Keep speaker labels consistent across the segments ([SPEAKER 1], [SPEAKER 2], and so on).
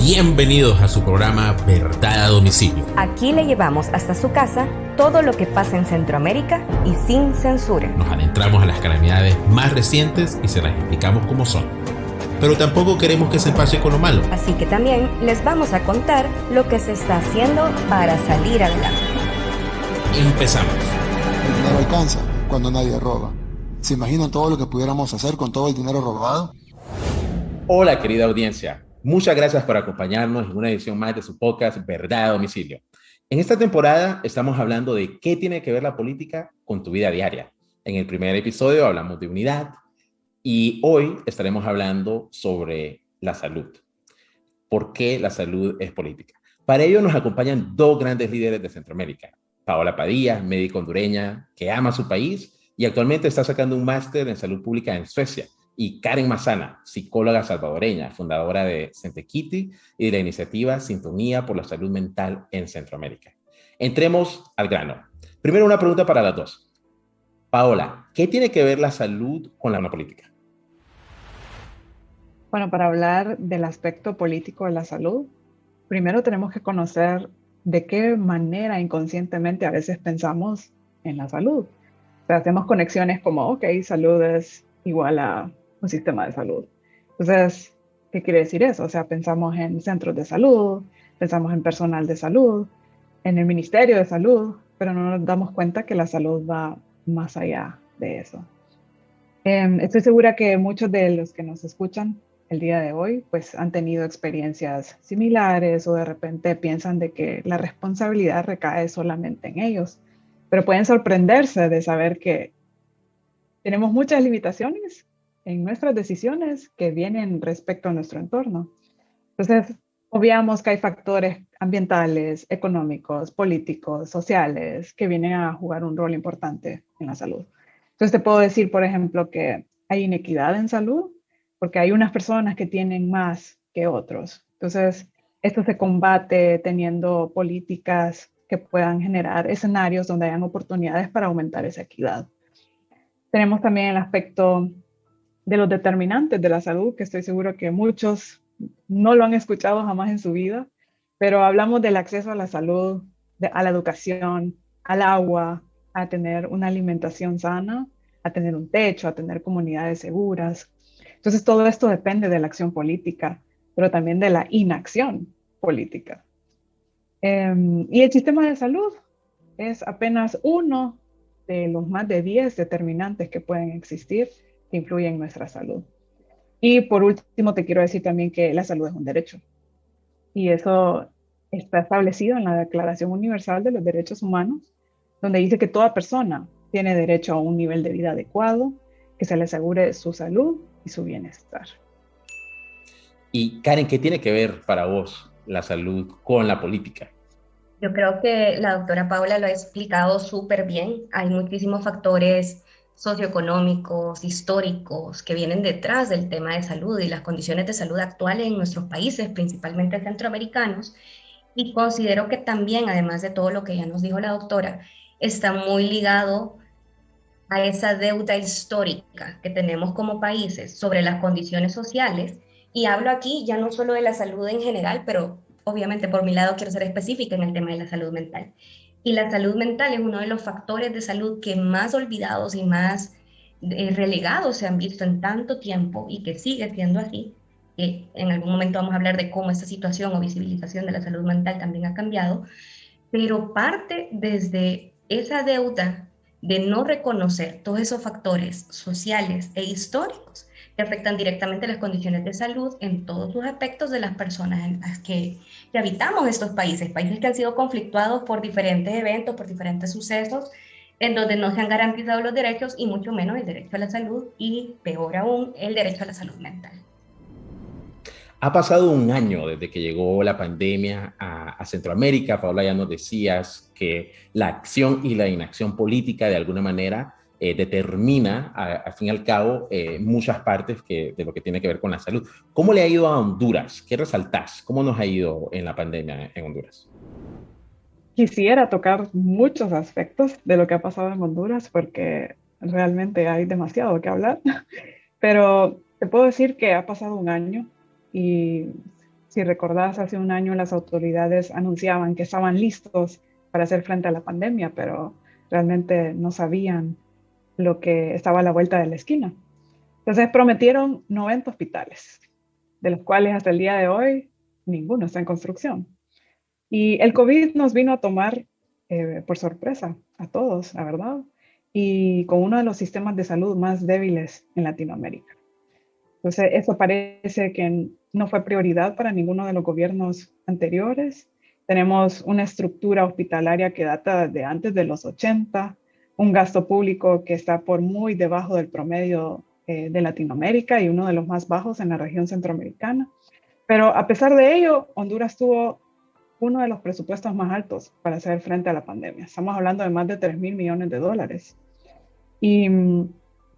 [SPEAKER 1] Bienvenidos a su programa Verdad a Domicilio.
[SPEAKER 2] Aquí le llevamos hasta su casa todo lo que pasa en Centroamérica y sin censura.
[SPEAKER 1] Nos adentramos a las calamidades más recientes y se las explicamos como son. Pero tampoco queremos que se pase con lo malo.
[SPEAKER 2] Así que también les vamos a contar lo que se está haciendo para salir adelante.
[SPEAKER 1] Empezamos.
[SPEAKER 3] El dinero alcanza cuando nadie roba. ¿Se imaginan todo lo que pudiéramos hacer con todo el dinero robado?
[SPEAKER 4] Hola, querida audiencia. Muchas gracias por acompañarnos en una edición más de su podcast Verdad a Domicilio. En esta temporada estamos hablando de qué tiene que ver la política con tu vida diaria. En el primer episodio hablamos de unidad y hoy estaremos hablando sobre la salud. ¿Por qué la salud es política? Para ello nos acompañan dos grandes líderes de Centroamérica. Paola Padilla, médica hondureña que ama su país y actualmente está sacando un máster en salud pública en Suecia. Y Karen Mazana, psicóloga salvadoreña, fundadora de Centequiti y de la iniciativa Sintonía por la Salud Mental en Centroamérica. Entremos al grano. Primero, una pregunta para las dos. Paola, ¿qué tiene que ver la salud con la política?
[SPEAKER 5] Bueno, para hablar del aspecto político de la salud, primero tenemos que conocer de qué manera inconscientemente a veces pensamos en la salud. O sea, hacemos conexiones como, ok, salud es igual a un sistema de salud. Entonces, ¿qué quiere decir eso? O sea, pensamos en centros de salud, pensamos en personal de salud, en el Ministerio de Salud, pero no nos damos cuenta que la salud va más allá de eso. Estoy segura que muchos de los que nos escuchan el día de hoy, pues han tenido experiencias similares o de repente piensan de que la responsabilidad recae solamente en ellos, pero pueden sorprenderse de saber que tenemos muchas limitaciones en nuestras decisiones que vienen respecto a nuestro entorno. Entonces, obviamos que hay factores ambientales, económicos, políticos, sociales, que vienen a jugar un rol importante en la salud. Entonces, te puedo decir, por ejemplo, que hay inequidad en salud, porque hay unas personas que tienen más que otros. Entonces, esto se combate teniendo políticas que puedan generar escenarios donde hayan oportunidades para aumentar esa equidad. Tenemos también el aspecto de los determinantes de la salud, que estoy seguro que muchos no lo han escuchado jamás en su vida, pero hablamos del acceso a la salud, a la educación, al agua, a tener una alimentación sana, a tener un techo, a tener comunidades seguras. Entonces, todo esto depende de la acción política, pero también de la inacción política. Y el sistema de salud es apenas uno de los más de 10 determinantes que pueden existir que influyen en nuestra salud. Y por último, te quiero decir también que la salud es un derecho. Y eso está establecido en la Declaración Universal de los Derechos Humanos, donde dice que toda persona tiene derecho a un nivel de vida adecuado, que se le asegure su salud y su bienestar.
[SPEAKER 4] Y Karen, ¿qué tiene que ver para vos la salud con la política?
[SPEAKER 6] Yo creo que la doctora Paula lo ha explicado súper bien. Hay muchísimos factores socioeconómicos, históricos, que vienen detrás del tema de salud y las condiciones de salud actuales en nuestros países, principalmente centroamericanos. Y considero que también, además de todo lo que ya nos dijo la doctora, está muy ligado a esa deuda histórica que tenemos como países sobre las condiciones sociales. Y hablo aquí ya no solo de la salud en general, pero obviamente por mi lado quiero ser específica en el tema de la salud mental. Y la salud mental es uno de los factores de salud que más olvidados y más relegados se han visto en tanto tiempo y que sigue siendo así. Que en algún momento vamos a hablar de cómo esta situación o visibilización de la salud mental también ha cambiado, pero parte desde esa deuda de no reconocer todos esos factores sociales e históricos que afectan directamente las condiciones de salud en todos sus aspectos de las personas en las que habitamos estos países que han sido conflictuados por diferentes eventos, por diferentes sucesos, en donde no se han garantizado los derechos y mucho menos el derecho a la salud y peor aún el derecho a la salud mental.
[SPEAKER 4] Ha pasado un año desde que llegó la pandemia a Centroamérica. Paola, ya nos decías que la acción y la inacción política de alguna manera determina, al fin y al cabo, muchas partes de lo que tiene que ver con la salud. ¿Cómo le ha ido a Honduras? ¿Qué resaltás? ¿Cómo nos ha ido en la pandemia en Honduras?
[SPEAKER 5] Quisiera tocar muchos aspectos de lo que ha pasado en Honduras porque realmente hay demasiado que hablar, pero te puedo decir que ha pasado un año y Si recordás, hace un año las autoridades anunciaban que estaban listos para hacer frente a la pandemia, pero realmente no sabían lo que estaba a la vuelta de la esquina. Entonces prometieron 90 hospitales, de los cuales hasta el día de hoy ninguno está en construcción. Y el COVID nos vino a tomar por sorpresa a todos, la verdad, y con uno de los sistemas de salud más débiles en Latinoamérica. Entonces, eso parece que no fue prioridad para ninguno de los gobiernos anteriores. Tenemos una estructura hospitalaria que data de antes de los 80, un gasto público que está por muy debajo del promedio de Latinoamérica y uno de los más bajos en la región centroamericana. Pero a pesar de ello, Honduras tuvo uno de los presupuestos más altos para hacer frente a la pandemia. Estamos hablando de más de $3,000 millones. Y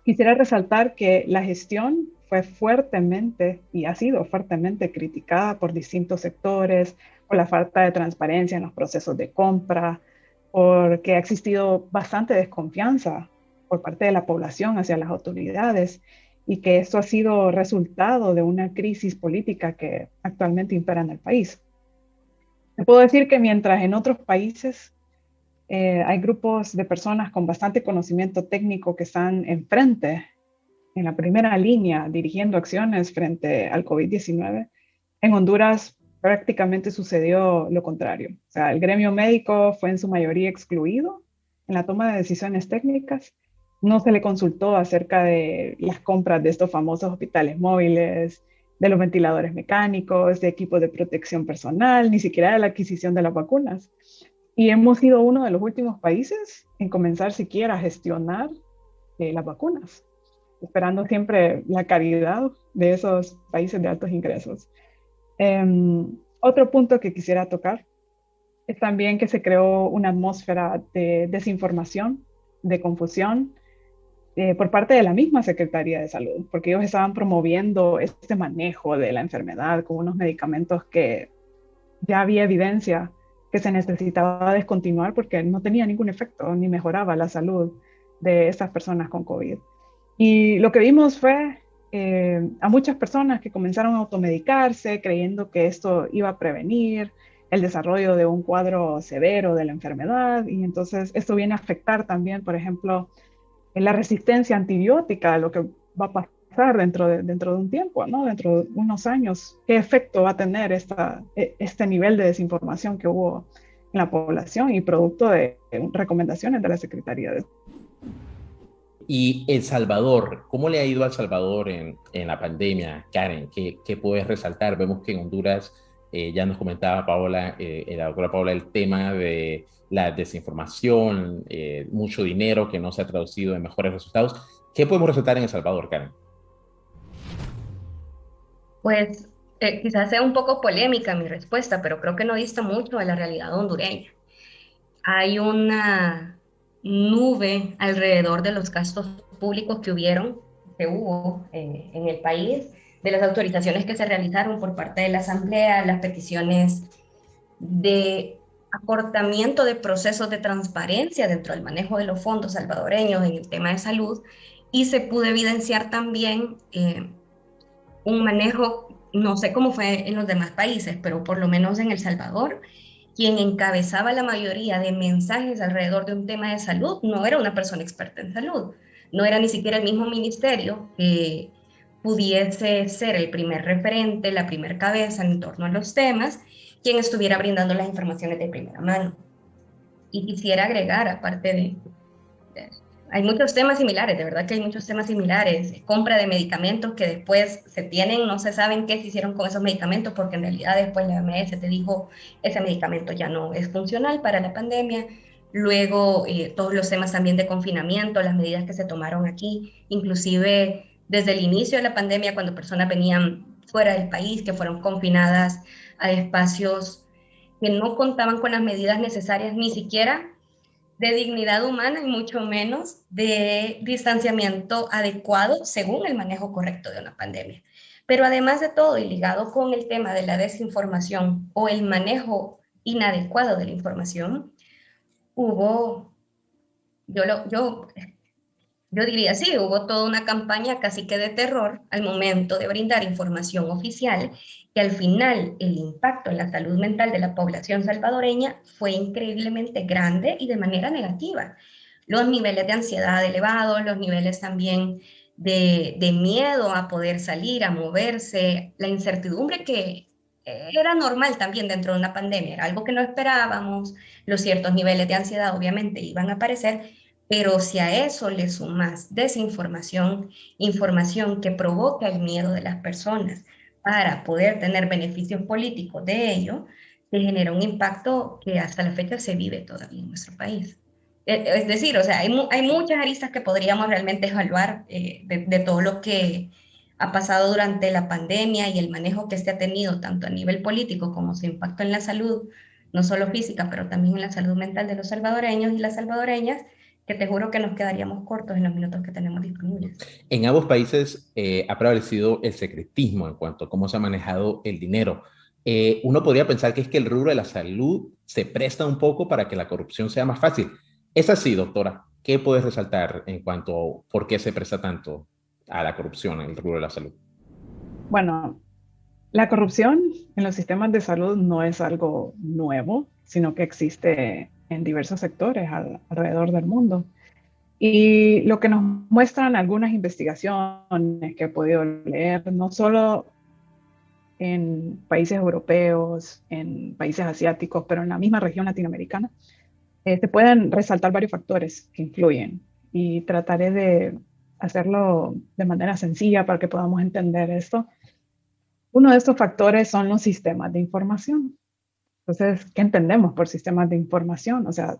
[SPEAKER 5] quisiera resaltar que la gestión fue fuertemente y ha sido fuertemente criticada por distintos sectores, por la falta de transparencia en los procesos de compra, porque ha existido bastante desconfianza por parte de la población hacia las autoridades y que esto ha sido resultado de una crisis política que actualmente impera en el país. Te puedo decir que mientras en otros países hay grupos de personas con bastante conocimiento técnico que están enfrente, en la primera línea, dirigiendo acciones frente al COVID-19, en Honduras prácticamente sucedió lo contrario. O sea, el gremio médico fue en su mayoría excluido en la toma de decisiones técnicas. No se le consultó acerca de las compras de estos famosos hospitales móviles, de los ventiladores mecánicos, de equipos de protección personal, ni siquiera de la adquisición de las vacunas. Y hemos sido uno de los últimos países en comenzar siquiera a gestionar las vacunas, esperando siempre la caridad de esos países de altos ingresos. Otro punto que quisiera tocar es también que se creó una atmósfera de desinformación, de confusión, por parte de la misma Secretaría de Salud, porque ellos estaban promoviendo este manejo de la enfermedad con unos medicamentos que ya había evidencia que se necesitaba descontinuar porque no tenía ningún efecto ni mejoraba la salud de estas personas con COVID. Y lo que vimos fue a muchas personas que comenzaron a automedicarse creyendo que esto iba a prevenir el desarrollo de un cuadro severo de la enfermedad, y entonces esto viene a afectar también, por ejemplo, la resistencia antibiótica, lo que va a pasar dentro de un tiempo, ¿no? Dentro de unos años, ¿qué efecto va a tener este nivel de desinformación que hubo en la población y producto de recomendaciones de la Secretaría de Salud?
[SPEAKER 4] Y El Salvador, ¿cómo le ha ido a El Salvador en la pandemia, Karen? ¿Qué puedes resaltar? Vemos que en Honduras, ya nos comentaba Paola, la doctora Paola, el tema de la desinformación, mucho dinero que no se ha traducido en mejores resultados. ¿Qué podemos resaltar en El Salvador, Karen?
[SPEAKER 6] Pues quizás sea un poco polémica mi respuesta, pero creo que no dista mucho de la realidad hondureña. Hay una nube alrededor de los gastos públicos que hubo en el país, de las autorizaciones que se realizaron por parte de la Asamblea, las peticiones de acortamiento de procesos de transparencia dentro del manejo de los fondos salvadoreños en el tema de salud, y se pudo evidenciar también un manejo, no sé cómo fue en los demás países, pero por lo menos en El Salvador, quien encabezaba la mayoría de mensajes alrededor de un tema de salud no era una persona experta en salud, no era ni siquiera el mismo ministerio que pudiese ser el primer referente, la primer cabeza en torno a los temas, quien estuviera brindando las informaciones de primera mano. Y quisiera agregar, aparte de hay muchos temas similares, de verdad que hay muchos temas similares, compra de medicamentos que después se tienen, no se saben qué se hicieron con esos medicamentos, porque en realidad después la OMS te dijo, ese medicamento ya no es funcional para la pandemia. Luego todos los temas también de confinamiento, las medidas que se tomaron aquí, inclusive desde el inicio de la pandemia, cuando personas venían fuera del país, que fueron confinadas a espacios que no contaban con las medidas necesarias, ni siquiera de dignidad humana y mucho menos de distanciamiento adecuado según el manejo correcto de una pandemia. Pero además de todo, y ligado con el tema de la desinformación o el manejo inadecuado de la información, hubo, yo diría sí, hubo toda una campaña casi que de terror al momento de brindar información oficial que al final el impacto en la salud mental de la población salvadoreña fue increíblemente grande y de manera negativa. Los niveles de ansiedad elevados, los niveles también de miedo a poder salir, a moverse, la incertidumbre que era normal también dentro de una pandemia, era algo que no esperábamos, los ciertos niveles de ansiedad obviamente iban a aparecer, pero si a eso le sumas desinformación, información que provoca el miedo de las personas para poder tener beneficios políticos de ello, se genera un impacto que hasta la fecha se vive todavía en nuestro país. Es decir, o sea, hay muchas aristas que podríamos realmente evaluar de todo lo que ha pasado durante la pandemia y el manejo que se ha tenido tanto a nivel político como su impacto en la salud, no solo física, pero también en la salud mental de los salvadoreños y las salvadoreñas, que te juro que nos quedaríamos cortos en los minutos que tenemos disponibles.
[SPEAKER 4] En ambos países ha prevalecido el secretismo en cuanto a cómo se ha manejado el dinero. Uno podría pensar que es que el rubro de la salud se presta un poco para que la corrupción sea más fácil. ¿Es así, doctora? ¿Qué puedes resaltar en cuanto a por qué se presta tanto a la corrupción en el rubro de la salud?
[SPEAKER 5] Bueno, la corrupción en los sistemas de salud no es algo nuevo, sino que existe en diversos sectores alrededor del mundo. Y lo que nos muestran algunas investigaciones que he podido leer, no solo en países europeos, en países asiáticos, pero en la misma región latinoamericana, se pueden resaltar varios factores que influyen y trataré de hacerlo de manera sencilla para que podamos entender esto. Uno de estos factores son los sistemas de información. Entonces, ¿qué entendemos por sistemas de información? O sea,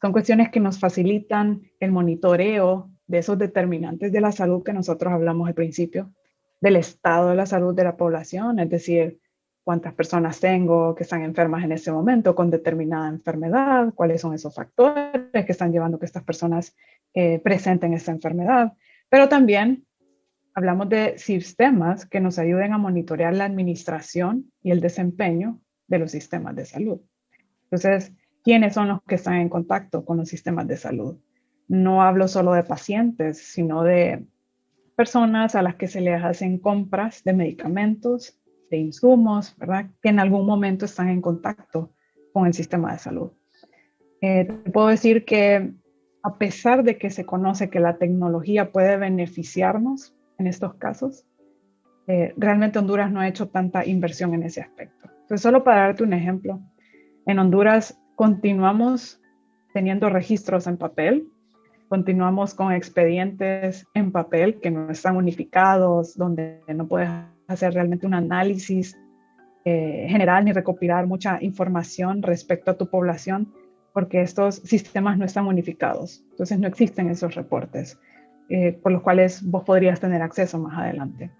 [SPEAKER 5] son cuestiones que nos facilitan el monitoreo de esos determinantes de la salud que nosotros hablamos al principio, del estado de la salud de la población, es decir, cuántas personas tengo que están enfermas en ese momento con determinada enfermedad, cuáles son esos factores que están llevando a que estas personas presenten esta enfermedad. Pero también hablamos de sistemas que nos ayuden a monitorear la administración y el desempeño de los sistemas de salud. Entonces, ¿quiénes son los que están en contacto con los sistemas de salud? No hablo solo de pacientes, sino de personas a las que se les hacen compras de medicamentos, de insumos, ¿verdad? Que en algún momento están en contacto con el sistema de salud. Te puedo decir que a pesar de que se conoce que la tecnología puede beneficiarnos en estos casos, realmente Honduras no ha hecho tanta inversión en ese aspecto. Entonces, solo para darte un ejemplo, en Honduras continuamos teniendo registros en papel, continuamos con expedientes en papel que no están unificados, donde no puedes hacer realmente un análisis general ni recopilar mucha información respecto a tu población, porque estos sistemas no están unificados. Entonces no existen esos reportes por los cuales vos podrías tener acceso más adelante.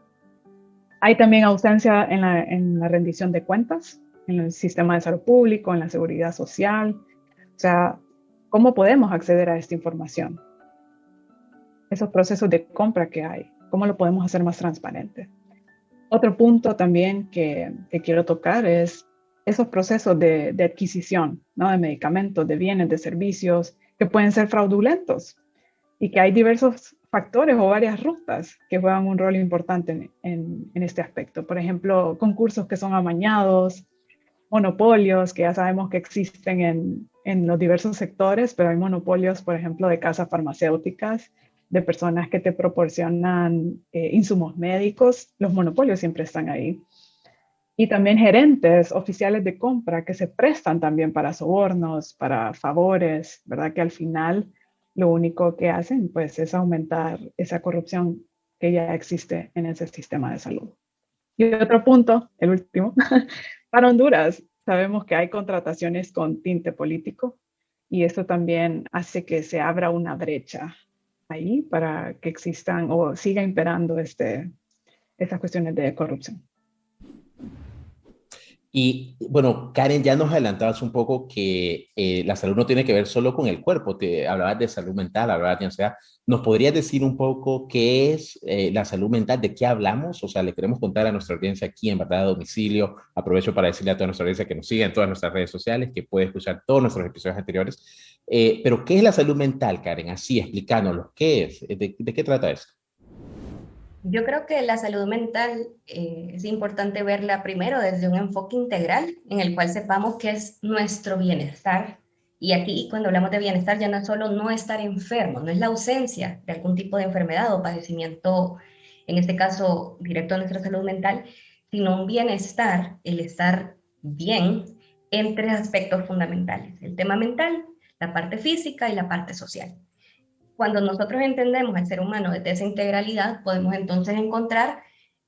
[SPEAKER 5] Hay también ausencia en la rendición de cuentas, en el sistema de salud público, en la seguridad social. O sea, ¿cómo podemos acceder a esta información? Esos procesos de compra que hay, ¿cómo lo podemos hacer más transparente? Otro punto también que quiero tocar es esos procesos de adquisición, ¿no? De medicamentos, de bienes, de servicios, que pueden ser fraudulentos y que hay diversos factores o varias rutas que juegan un rol importante en este aspecto. Por ejemplo, concursos que son amañados, monopolios que ya sabemos que existen en los diversos sectores, pero hay monopolios, por ejemplo, de casas farmacéuticas, de personas que te proporcionan insumos médicos. Los monopolios siempre están ahí. Y también gerentes oficiales de compra que se prestan también para sobornos, para favores, ¿verdad? Que al final lo único que hacen pues es aumentar esa corrupción que ya existe en ese sistema de salud. Y otro punto, el último, para Honduras sabemos que hay contrataciones con tinte político y esto también hace que se abra una brecha ahí para que existan o siga imperando estas cuestiones de corrupción.
[SPEAKER 4] Y bueno, Karen, ya nos adelantabas un poco que la salud no tiene que ver solo con el cuerpo. Te hablabas de salud mental, hablabas de ansiedad. ¿Nos podrías decir un poco qué es la salud mental? ¿De qué hablamos? O sea, le queremos contar a nuestra audiencia aquí en Verdad a Domicilio. Aprovecho para decirle a toda nuestra audiencia que nos siga en todas nuestras redes sociales, que puede escuchar todos nuestros episodios anteriores. Pero, ¿qué es la salud mental, Karen? Así, explicándonos. ¿Qué es? ¿De qué trata eso?
[SPEAKER 6] Yo creo que la salud mental es importante verla primero desde un enfoque integral en el cual sepamos qué es nuestro bienestar. Y aquí cuando hablamos de bienestar ya no es solo no estar enfermo, no es la ausencia de algún tipo de enfermedad o padecimiento, en este caso directo a nuestra salud mental, sino un bienestar, el estar bien en tres aspectos fundamentales: el tema mental, la parte física y la parte social. Cuando nosotros entendemos al ser humano desde esa integralidad, podemos entonces encontrar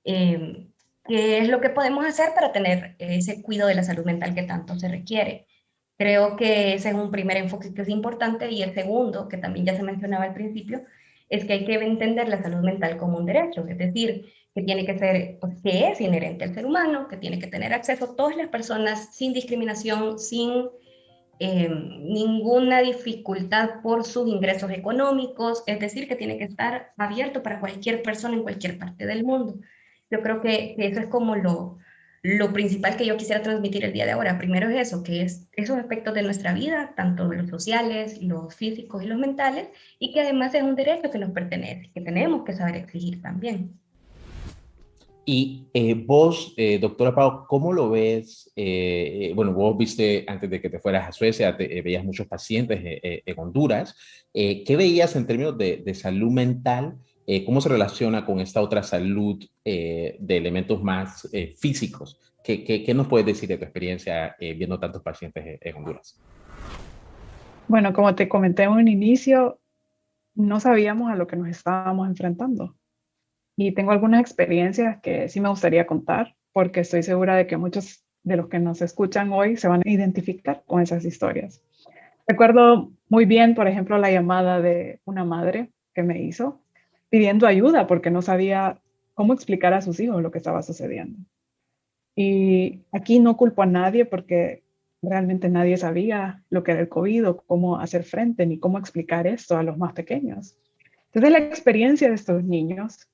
[SPEAKER 6] qué es lo que podemos hacer para tener ese cuidado de la salud mental que tanto se requiere. Creo que ese es un primer enfoque que es importante, y el segundo, que también ya se mencionaba al principio, es que hay que entender la salud mental como un derecho, es decir, que tiene que ser, pues, que es inherente al ser humano, que tiene que tener acceso a todas las personas sin discriminación, sin ninguna dificultad por sus ingresos económicos, es decir, que tiene que estar abierto para cualquier persona en cualquier parte del mundo. Yo creo que eso es como lo principal que yo quisiera transmitir el día de ahora. Primero es eso, que es esos aspectos de nuestra vida, tanto los sociales, los físicos y los mentales, y que además es un derecho que nos pertenece, que tenemos que saber exigir también.
[SPEAKER 4] Y vos, doctora Pau, ¿cómo lo ves? Bueno, vos viste antes de que te fueras a Suecia, veías muchos pacientes en Honduras. ¿Qué veías en términos de salud mental? ¿Cómo se relaciona con esta otra salud de elementos más físicos? ¿Qué nos puedes decir de tu experiencia viendo tantos pacientes en Honduras?
[SPEAKER 5] Bueno, como te comenté en un inicio, no sabíamos a lo que nos estábamos enfrentando. Y tengo algunas experiencias que sí me gustaría contar, porque estoy segura de que muchos de los que nos escuchan hoy se van a identificar con esas historias. Recuerdo muy bien, por ejemplo, la llamada de una madre que me hizo pidiendo ayuda porque no sabía cómo explicar a sus hijos lo que estaba sucediendo. Y aquí no culpo a nadie porque realmente nadie sabía lo que era el COVID o cómo hacer frente ni cómo explicar esto a los más pequeños. Entonces, la experiencia de estos niños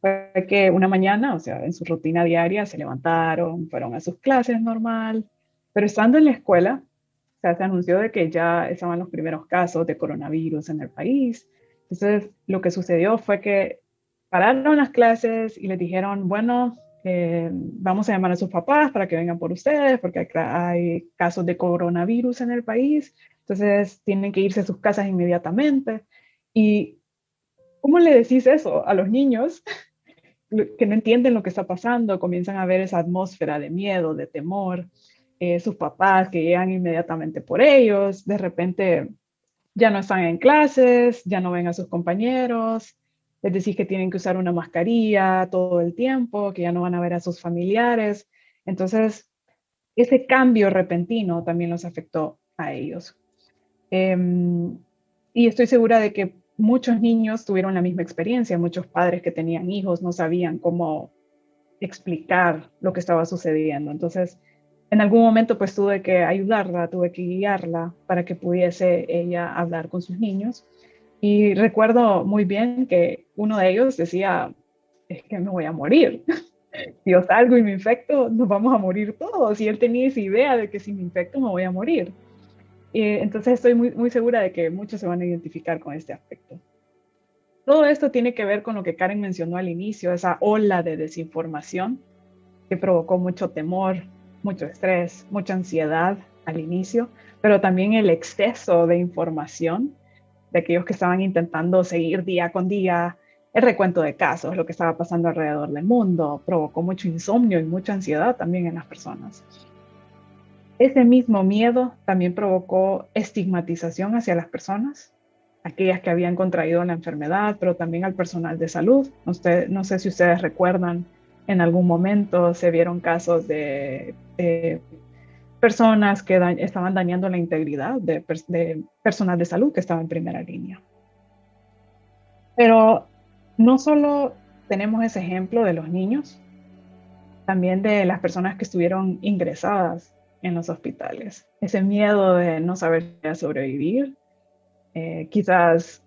[SPEAKER 5] fue que una mañana, o sea, en su rutina diaria, se levantaron, fueron a sus clases normal, pero estando en la escuela, o sea, se anunció de que ya estaban los primeros casos de coronavirus en el país. Entonces, lo que sucedió fue que pararon las clases y les dijeron, bueno, vamos a llamar a sus papás para que vengan por ustedes, porque hay casos de coronavirus en el país, entonces tienen que irse a sus casas inmediatamente. ¿Y cómo le decís eso a los niños que no entienden lo que está pasando? Comienzan a ver esa atmósfera de miedo, de temor, sus papás que llegan inmediatamente por ellos, de repente ya no están en clases, ya no ven a sus compañeros, les decís que tienen que usar una mascarilla todo el tiempo, que ya no van a ver a sus familiares. Entonces, ese cambio repentino también los afectó a ellos. Y estoy segura de que muchos niños tuvieron la misma experiencia, muchos padres que tenían hijos no sabían cómo explicar lo que estaba sucediendo. Entonces, en algún momento pues tuve que ayudarla, tuve que guiarla para que pudiese ella hablar con sus niños. Y recuerdo muy bien que uno de ellos decía, es que me voy a morir. Si yo salgo y me infecto, nos vamos a morir todos. Y él tenía esa idea de que si me infecto me voy a morir. Entonces estoy muy segura de que muchos se van a identificar con este aspecto. Todo esto tiene que ver con lo que Karen mencionó al inicio, esa ola de desinformación que provocó mucho temor, mucho estrés, mucha ansiedad al inicio, pero también el exceso de información de aquellos que estaban intentando seguir día con día el recuento de casos, lo que estaba pasando alrededor del mundo, provocó mucho insomnio y mucha ansiedad también en las personas. Ese mismo miedo también provocó estigmatización hacia las personas, aquellas que habían contraído la enfermedad, pero también al personal de salud. No sé si ustedes recuerdan, en algún momento se vieron casos de personas que estaban dañando la integridad de personal de salud que estaba en primera línea. Pero no solo tenemos ese ejemplo de los niños, también de las personas que estuvieron ingresadas en los hospitales. Ese miedo de no saber sobrevivir. Quizás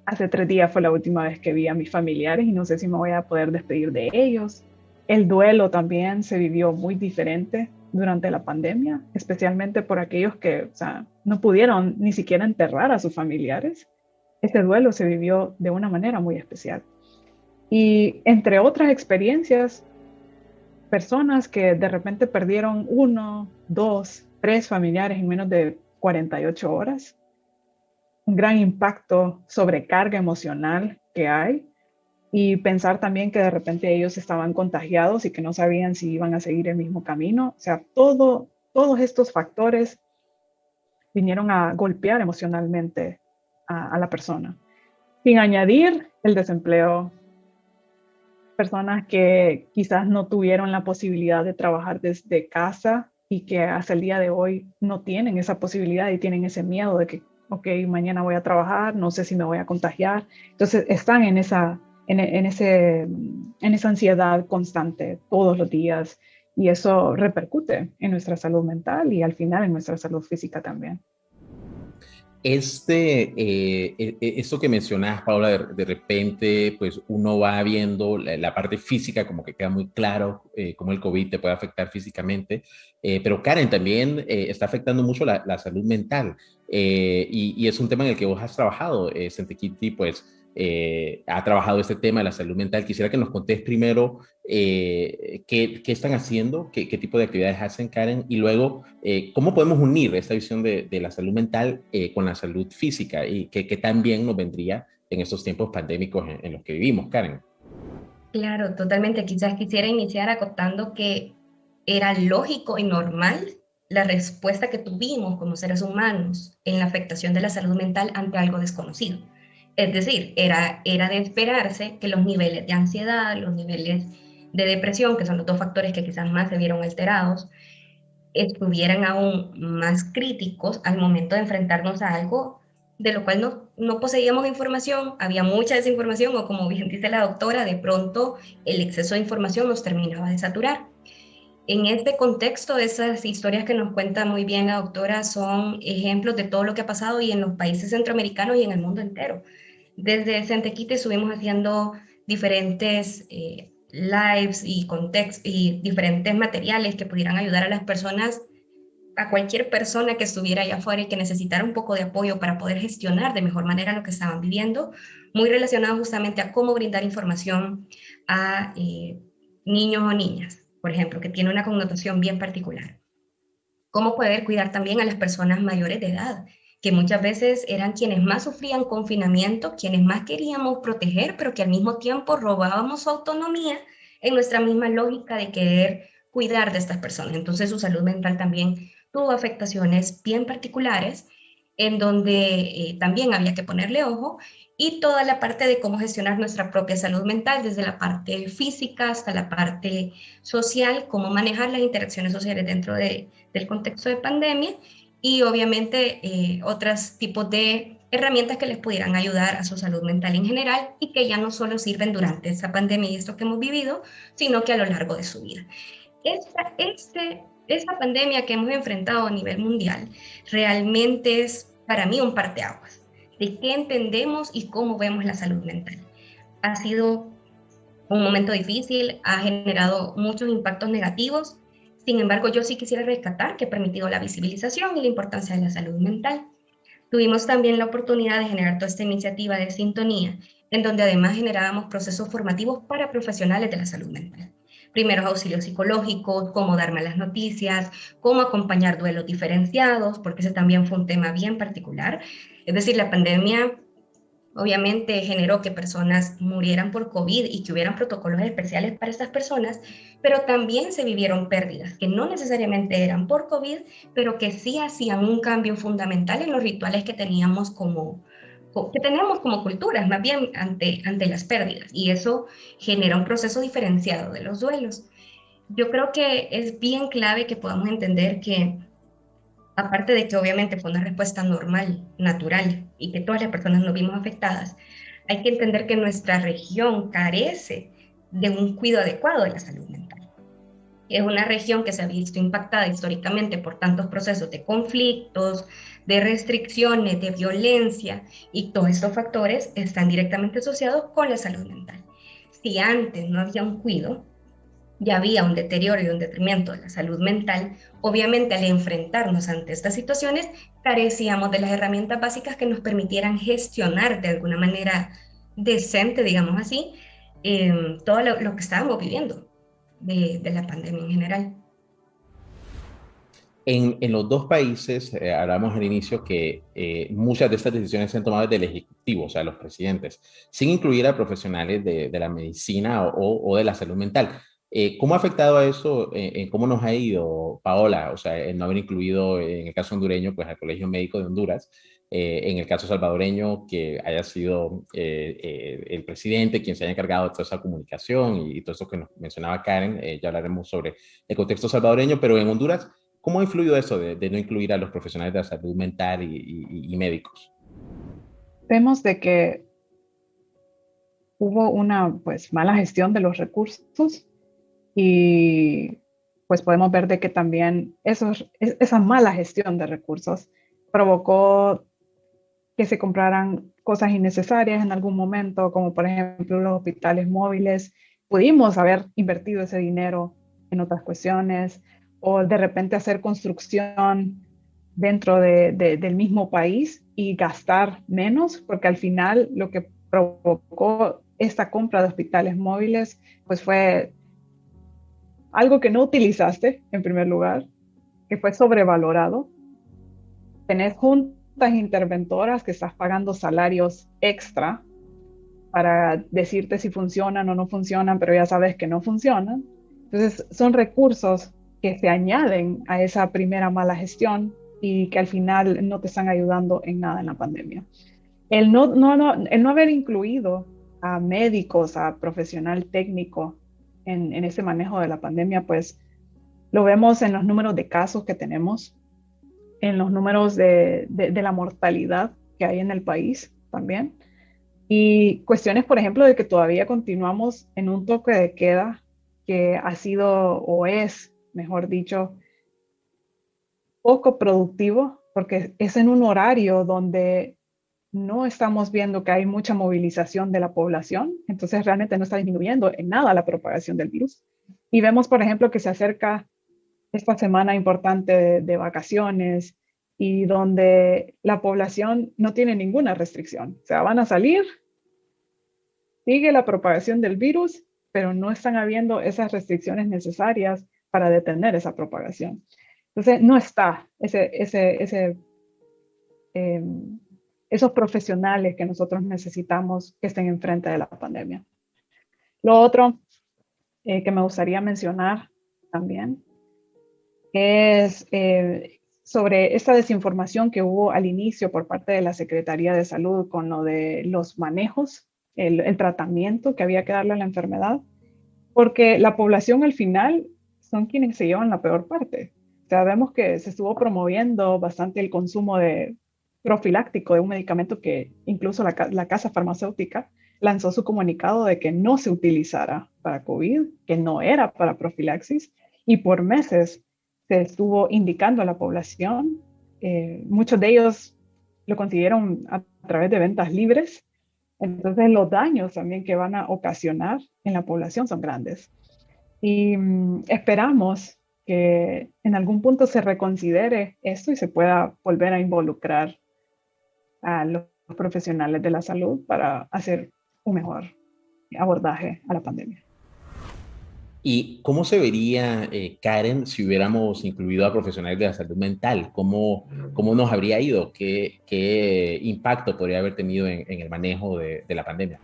[SPEAKER 5] hace 3 días fue la última vez que vi a mis familiares y no sé si me voy a poder despedir de ellos. El duelo también se vivió muy diferente durante la pandemia, especialmente por aquellos que, o sea, no pudieron ni siquiera enterrar a sus familiares. Este duelo se vivió de una manera muy especial. Y entre otras experiencias, personas que de repente perdieron 1, 2, 3 familiares en menos de 48 horas, un gran impacto, sobrecarga emocional que hay, y pensar también que de repente ellos estaban contagiados y que no sabían si iban a seguir el mismo camino. O sea, todos estos factores vinieron a golpear emocionalmente a la persona. Sin añadir el desempleo, personas que quizás no tuvieron la posibilidad de trabajar desde casa y que hasta el día de hoy no tienen esa posibilidad y tienen ese miedo de que, ok, mañana voy a trabajar, no sé si me voy a contagiar. Entonces están en esa ansiedad constante todos los días, y eso repercute en nuestra salud mental y al final en nuestra salud física también.
[SPEAKER 4] Esto que mencionas, Paula, de repente, pues uno va viendo la parte física, como que queda muy claro cómo el COVID te puede afectar físicamente, pero Karen, también está afectando mucho la salud mental, y es un tema en el que vos has trabajado. Sentekitty, pues, ha trabajado este tema de la salud mental. Quisiera que nos contés primero qué están haciendo, qué tipo de actividades hacen, Karen, y luego cómo podemos unir esta visión de la salud mental con la salud física, y que también nos vendría en estos tiempos pandémicos en los que vivimos, Karen.
[SPEAKER 6] Claro, totalmente. Quizás quisiera iniciar acotando que era lógico y normal la respuesta que tuvimos como seres humanos en la afectación de la salud mental ante algo desconocido. Es decir, era de esperarse que los niveles de ansiedad, los niveles de depresión, que son los dos factores que quizás más se vieron alterados, estuvieran aún más críticos al momento de enfrentarnos a algo de lo cual no poseíamos información, había mucha desinformación, o como bien dice la doctora, de pronto el exceso de información nos terminaba de saturar. En este contexto, esas historias que nos cuenta muy bien la doctora son ejemplos de todo lo que ha pasado y en los países centroamericanos y en el mundo entero. Desde Sentekitty estuvimos haciendo diferentes lives y diferentes materiales que pudieran ayudar a las personas, a cualquier persona que estuviera allá afuera y que necesitara un poco de apoyo para poder gestionar de mejor manera lo que estaban viviendo, muy relacionado justamente a cómo brindar información a niños o niñas, por ejemplo, que tiene una connotación bien particular. Cómo poder cuidar también a las personas mayores de edad, que muchas veces eran quienes más sufrían confinamiento, quienes más queríamos proteger, pero que al mismo tiempo robábamos su autonomía en nuestra misma lógica de querer cuidar de estas personas. Entonces su salud mental también tuvo afectaciones bien particulares, en donde también había que ponerle ojo, y toda la parte de cómo gestionar nuestra propia salud mental, desde la parte física hasta la parte social, cómo manejar las interacciones sociales dentro del contexto de pandemia, y obviamente otros tipos de herramientas que les pudieran ayudar a su salud mental en general, y que ya no solo sirven durante esta pandemia y esto que hemos vivido, sino que a lo largo de su vida. Esta pandemia que hemos enfrentado a nivel mundial realmente es para mí un parteaguas de qué entendemos y cómo vemos la salud mental. Ha sido un momento difícil, ha generado muchos impactos negativos. Sin embargo, yo sí quisiera rescatar que ha permitido la visibilización y la importancia de la salud mental. Tuvimos también la oportunidad de generar toda esta iniciativa de Sintonía, en donde además generábamos procesos formativos para profesionales de la salud mental. Primeros auxilios psicológicos, cómo dar malas noticias, cómo acompañar duelos diferenciados, porque ese también fue un tema bien particular. Es decir, la pandemia obviamente generó que personas murieran por COVID y que hubieran protocolos especiales para estas personas, pero también se vivieron pérdidas que no necesariamente eran por COVID, pero que sí hacían un cambio fundamental en los rituales que tenemos como culturas, más bien ante las pérdidas, y eso genera un proceso diferenciado de los duelos. Yo creo que es bien clave que podamos entender que, aparte de que obviamente fue una respuesta normal, natural, y que todas las personas nos vimos afectadas, hay que entender que nuestra región carece de un cuidado adecuado de la salud mental. Es una región que se ha visto impactada históricamente por tantos procesos de conflictos, de restricciones, de violencia, y todos estos factores están directamente asociados con la salud mental. Si antes no había un cuidado, ya había un deterioro y un detrimento de la salud mental, obviamente al enfrentarnos ante estas situaciones carecíamos de las herramientas básicas que nos permitieran gestionar de alguna manera decente, digamos así, todo lo que estábamos viviendo de la pandemia en general.
[SPEAKER 4] En los dos países, hablamos al inicio que muchas de estas decisiones se han tomado desde el Ejecutivo, o sea, los presidentes, sin incluir a profesionales de la medicina o de la salud mental. ¿Cómo ha afectado a eso? ¿Cómo nos ha ido, Paola? O sea, el no haber incluido, en el caso hondureño, pues al Colegio Médico de Honduras, en el caso salvadoreño, que haya sido el presidente quien se haya encargado de toda esa comunicación y todo eso que nos mencionaba Karen. Ya hablaremos sobre el contexto salvadoreño, pero en Honduras, ¿cómo ha influido eso de no incluir a los profesionales de la salud mental y médicos?
[SPEAKER 5] Vemos de que hubo una pues mala gestión de los recursos y pues podemos ver de que también esa mala gestión de recursos provocó que se compraran cosas innecesarias en algún momento, como por ejemplo los hospitales móviles. Pudimos haber invertido ese dinero en otras cuestiones, o de repente hacer construcción dentro del mismo país y gastar menos, porque al final lo que provocó esta compra de hospitales móviles pues fue algo que no utilizaste en primer lugar, que fue sobrevalorado. Tenés juntas interventoras que estás pagando salarios extra para decirte si funcionan o no funcionan, pero ya sabes que no funcionan. Entonces son recursos que se añaden a esa primera mala gestión y que al final no te están ayudando en nada en la pandemia. El no haber incluido a médicos, a profesional técnico en ese manejo de la pandemia, pues lo vemos en los números de casos que tenemos, en los números de la mortalidad que hay en el país también. Y cuestiones, por ejemplo, de que todavía continuamos en un toque de queda que ha sido o es, mejor dicho, poco productivo, porque es en un horario donde no estamos viendo que hay mucha movilización de la población, entonces realmente no está disminuyendo en nada la propagación del virus. Y vemos, por ejemplo, que se acerca esta semana importante de vacaciones y donde la población no tiene ninguna restricción. O sea, van a salir, sigue la propagación del virus, pero no están habiendo esas restricciones necesarias para detener esa propagación. Entonces, no está esos profesionales que nosotros necesitamos que estén enfrente de la pandemia. Lo otro que me gustaría mencionar también es sobre esta desinformación que hubo al inicio por parte de la Secretaría de Salud con lo de los manejos, el tratamiento que había que darle a la enfermedad, porque la población al final son quienes se llevan la peor parte. Sabemos que se estuvo promoviendo bastante el consumo de profiláctico de un medicamento que incluso la casa farmacéutica lanzó su comunicado de que no se utilizara para COVID, que no era para profilaxis, y por meses se estuvo indicando a la población. Muchos de ellos lo consiguieron a través de ventas libres. Entonces los daños también que van a ocasionar en la población son grandes. Y esperamos que en algún punto se reconsidere esto y se pueda volver a involucrar a los profesionales de la salud para hacer un mejor abordaje a la pandemia.
[SPEAKER 4] ¿Y cómo se vería, Karen, si hubiéramos incluido a profesionales de la salud mental? ¿Cómo nos habría ido? ¿Qué impacto podría haber tenido en el manejo de la pandemia?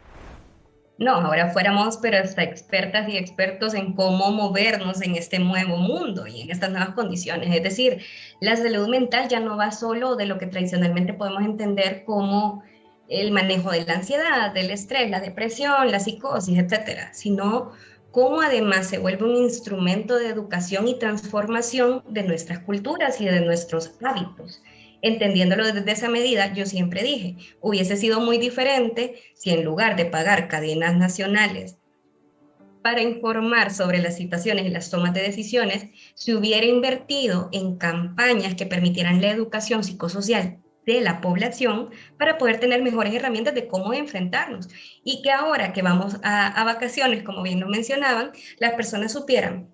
[SPEAKER 6] No, ahora fuéramos, pero hasta expertas y expertos en cómo movernos en este nuevo mundo y en estas nuevas condiciones. Es decir, la salud mental ya no va solo de lo que tradicionalmente podemos entender como el manejo de la ansiedad, del estrés, la depresión, la psicosis, etcétera, sino cómo además se vuelve un instrumento de educación y transformación de nuestras culturas y de nuestros hábitos. Entendiéndolo desde esa medida, yo siempre dije, hubiese sido muy diferente si en lugar de pagar cadenas nacionales para informar sobre las situaciones y las tomas de decisiones, se hubiera invertido en campañas que permitieran la educación psicosocial de la población para poder tener mejores herramientas de cómo enfrentarnos. Y que ahora que vamos a vacaciones, como bien lo mencionaban, las personas supieran,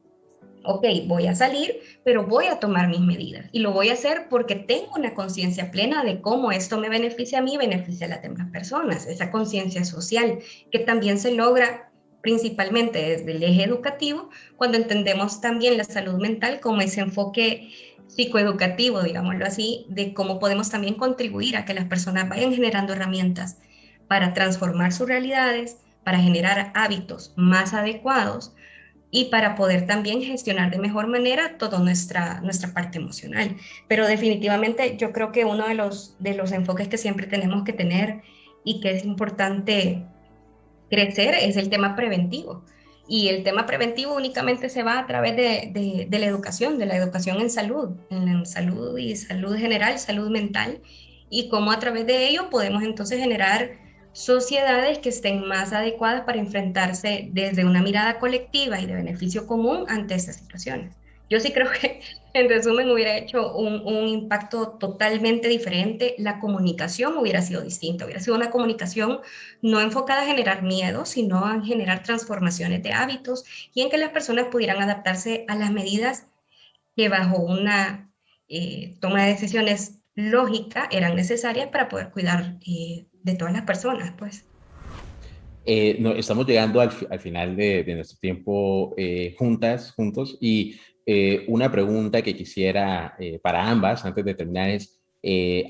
[SPEAKER 6] ok, voy a salir, pero voy a tomar mis medidas y lo voy a hacer porque tengo una conciencia plena de cómo esto me beneficia a mí y beneficia a las demás personas. Esa conciencia social que también se logra principalmente desde el eje educativo, cuando entendemos también la salud mental como ese enfoque psicoeducativo, digámoslo así, de cómo podemos también contribuir a que las personas vayan generando herramientas para transformar sus realidades, para generar hábitos más adecuados y para poder también gestionar de mejor manera toda nuestra parte emocional. Pero definitivamente yo creo que uno de los enfoques que siempre tenemos que tener y que es importante crecer es el tema preventivo. Y el tema preventivo únicamente se va a través de la educación en salud y salud general, salud mental, y cómo a través de ello podemos entonces generar sociedades que estén más adecuadas para enfrentarse desde una mirada colectiva y de beneficio común ante estas situaciones. Yo sí creo que, en resumen, hubiera hecho un impacto totalmente diferente. La comunicación hubiera sido distinta, hubiera sido una comunicación no enfocada a generar miedo, sino a generar transformaciones de hábitos y en que las personas pudieran adaptarse a las medidas que bajo una toma de decisiones lógica eran necesarias para poder cuidar de todas las personas, pues.
[SPEAKER 4] No, estamos llegando al final de nuestro tiempo juntos, y una pregunta que quisiera para ambas antes de terminar es,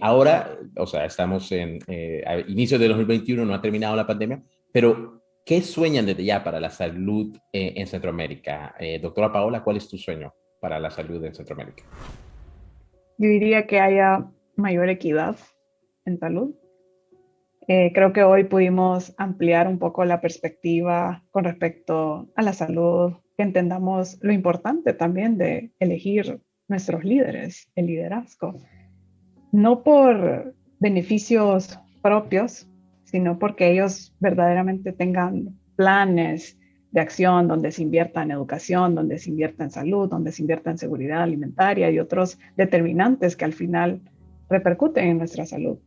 [SPEAKER 4] ahora, o sea, estamos a inicios de 2021, no ha terminado la pandemia, pero ¿qué sueñan desde ya para la salud en Centroamérica? Doctora Paola, ¿cuál es tu sueño para la salud en Centroamérica?
[SPEAKER 5] Yo diría que haya mayor equidad en salud. Creo que hoy pudimos ampliar un poco la perspectiva con respecto a la salud, que entendamos lo importante también de elegir nuestros líderes, el liderazgo, no por beneficios propios, sino porque ellos verdaderamente tengan planes de acción donde se invierta en educación, donde se invierta en salud, donde se invierta en seguridad alimentaria y otros determinantes que al final repercuten en nuestra salud.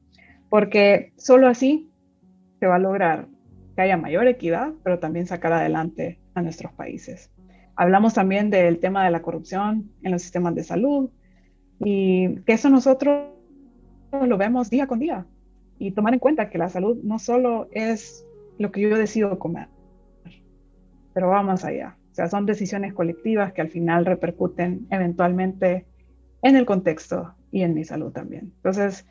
[SPEAKER 5] Porque solo así se va a lograr que haya mayor equidad, pero también sacar adelante a nuestros países. Hablamos también del tema de la corrupción en los sistemas de salud y que eso nosotros lo vemos día con día. Y tomar en cuenta que la salud no solo es lo que yo decido comer, pero va más allá. O sea, son decisiones colectivas que al final repercuten eventualmente en el contexto y en mi salud también. Entonces,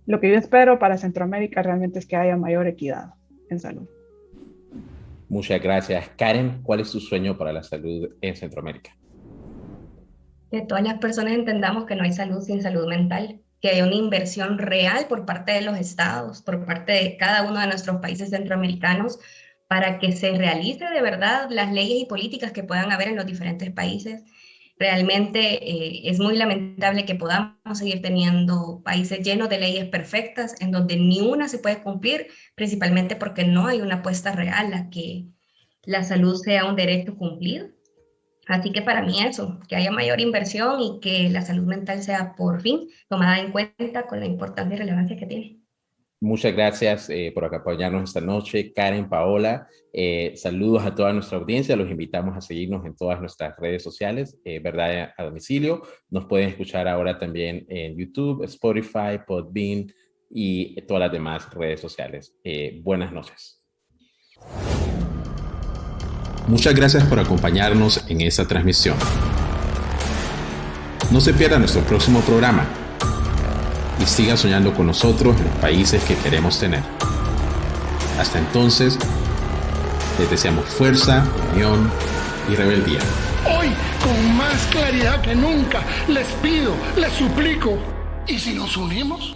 [SPEAKER 5] lo que yo espero para Centroamérica realmente es que haya mayor equidad en salud.
[SPEAKER 4] Muchas gracias. Karen, ¿cuál es tu sueño para la salud en Centroamérica?
[SPEAKER 6] Que todas las personas entendamos que no hay salud sin salud mental, que hay una inversión real por parte de los estados, por parte de cada uno de nuestros países centroamericanos, para que se realice de verdad las leyes y políticas que puedan haber en los diferentes países. Realmente es muy lamentable que podamos seguir teniendo países llenos de leyes perfectas en donde ni una se puede cumplir, principalmente porque no hay una apuesta real a que la salud sea un derecho cumplido. Así que para mí eso, que haya mayor inversión y que la salud mental sea por fin tomada en cuenta con la importancia y relevancia que tiene.
[SPEAKER 4] Muchas gracias por acompañarnos esta noche, Karen, Paola. Saludos a toda nuestra audiencia. Los invitamos a seguirnos en todas nuestras redes sociales, Verdad a Domicilio. Nos pueden escuchar ahora también en YouTube, Spotify, Podbean y todas las demás redes sociales. Buenas noches.
[SPEAKER 1] Muchas gracias por acompañarnos en esta transmisión. No se pierda nuestro próximo programa y siga soñando con nosotros en los países que queremos tener. Hasta entonces, les deseamos fuerza, unión y rebeldía.
[SPEAKER 7] Hoy, con más claridad que nunca, les pido, les suplico, ¿y si nos unimos?